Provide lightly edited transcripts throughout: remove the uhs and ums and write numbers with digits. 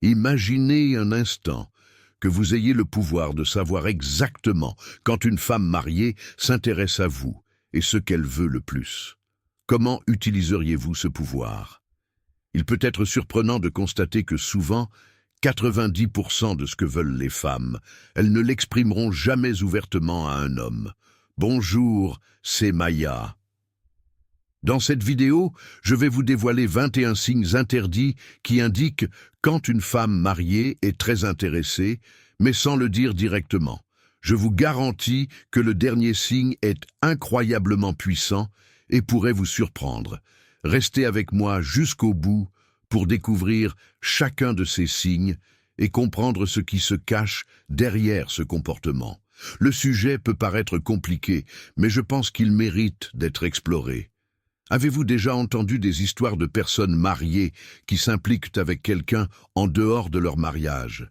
Imaginez un instant que vous ayez le pouvoir de savoir exactement quand une femme mariée s'intéresse à vous et ce qu'elle veut le plus. Comment utiliseriez-vous ce pouvoir? Il peut être surprenant de constater que souvent, 90% de ce que veulent les femmes, elles ne l'exprimeront jamais ouvertement à un homme. Bonjour, c'est Maya. Dans cette vidéo, je vais vous dévoiler 21 signes interdits qui indiquent quand une femme mariée est très intéressée, mais sans le dire directement. Je vous garantis que le dernier signe est incroyablement puissant et pourrait vous surprendre. Restez avec moi jusqu'au bout pour découvrir chacun de ces signes et comprendre ce qui se cache derrière ce comportement. Le sujet peut paraître compliqué, mais je pense qu'il mérite d'être exploré. Avez-vous déjà entendu des histoires de personnes mariées qui s'impliquent avec quelqu'un en dehors de leur mariage?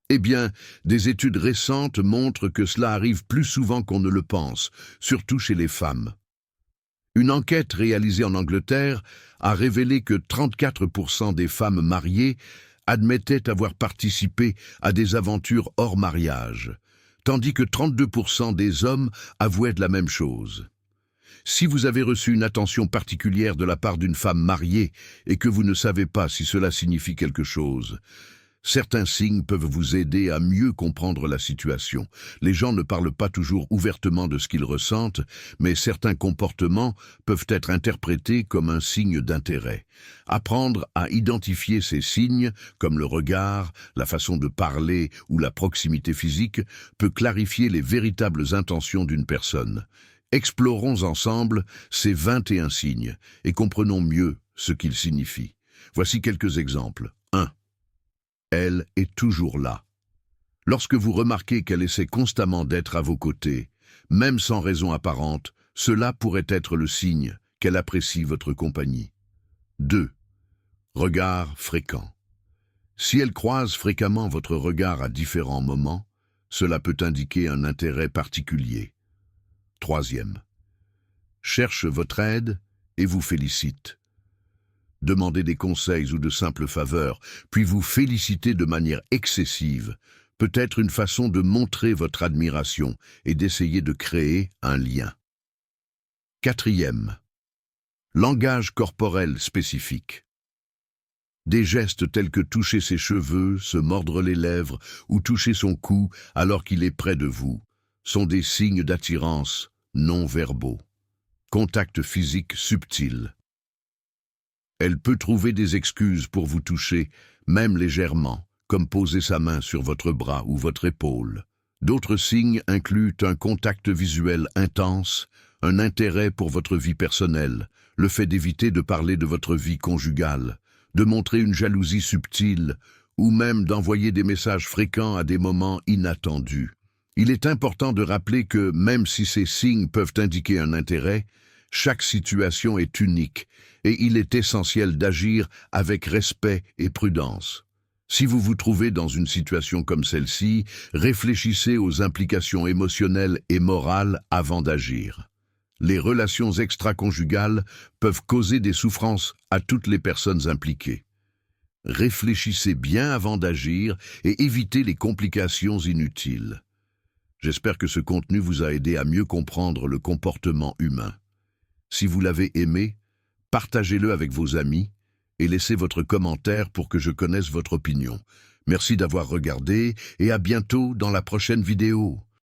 Eh bien, des études récentes montrent que cela arrive plus souvent qu'on ne le pense, surtout chez les femmes. Une enquête réalisée en Angleterre a révélé que 34% des femmes mariées admettaient avoir participé à des aventures hors mariage, tandis que 32% des hommes avouaient la même chose. Si vous avez reçu une attention particulière de la part d'une femme mariée et que vous ne savez pas si cela signifie quelque chose, certains signes peuvent vous aider à mieux comprendre la situation. Les gens ne parlent pas toujours ouvertement de ce qu'ils ressentent, mais certains comportements peuvent être interprétés comme un signe d'intérêt. Apprendre à identifier ces signes, comme le regard, la façon de parler ou la proximité physique, peut clarifier les véritables intentions d'une personne. Explorons ensemble ces 21 signes et comprenons mieux ce qu'ils signifient. Voici quelques exemples. 1. Elle est toujours là. Lorsque vous remarquez qu'elle essaie constamment d'être à vos côtés, même sans raison apparente, cela pourrait être le signe qu'elle apprécie votre compagnie. 2. Regard fréquent. Si elle croise fréquemment votre regard à différents moments, cela peut indiquer un intérêt particulier. 3. Cherche votre aide et vous félicite. Demander des conseils ou de simples faveurs, puis vous féliciter de manière excessive, peut être une façon de montrer votre admiration et d'essayer de créer un lien. 4. Langage corporel spécifique. Des gestes tels que toucher ses cheveux, se mordre les lèvres ou toucher son cou alors qu'il est près de vous sont des signes d'attirance non verbaux. Contact physique subtil. Elle peut trouver des excuses pour vous toucher, même légèrement, comme poser sa main sur votre bras ou votre épaule. D'autres signes incluent un contact visuel intense, un intérêt pour votre vie personnelle, le fait d'éviter de parler de votre vie conjugale, de montrer une jalousie subtile, ou même d'envoyer des messages fréquents à des moments inattendus. Il est important de rappeler que, même si ces signes peuvent indiquer un intérêt, chaque situation est unique et il est essentiel d'agir avec respect et prudence. Si vous vous trouvez dans une situation comme celle-ci, réfléchissez aux implications émotionnelles et morales avant d'agir. Les relations extra-conjugales peuvent causer des souffrances à toutes les personnes impliquées. Réfléchissez bien avant d'agir et évitez les complications inutiles. J'espère que ce contenu vous a aidé à mieux comprendre le comportement humain. Si vous l'avez aimé, partagez-le avec vos amis et laissez votre commentaire pour que je connaisse votre opinion. Merci d'avoir regardé et à bientôt dans la prochaine vidéo.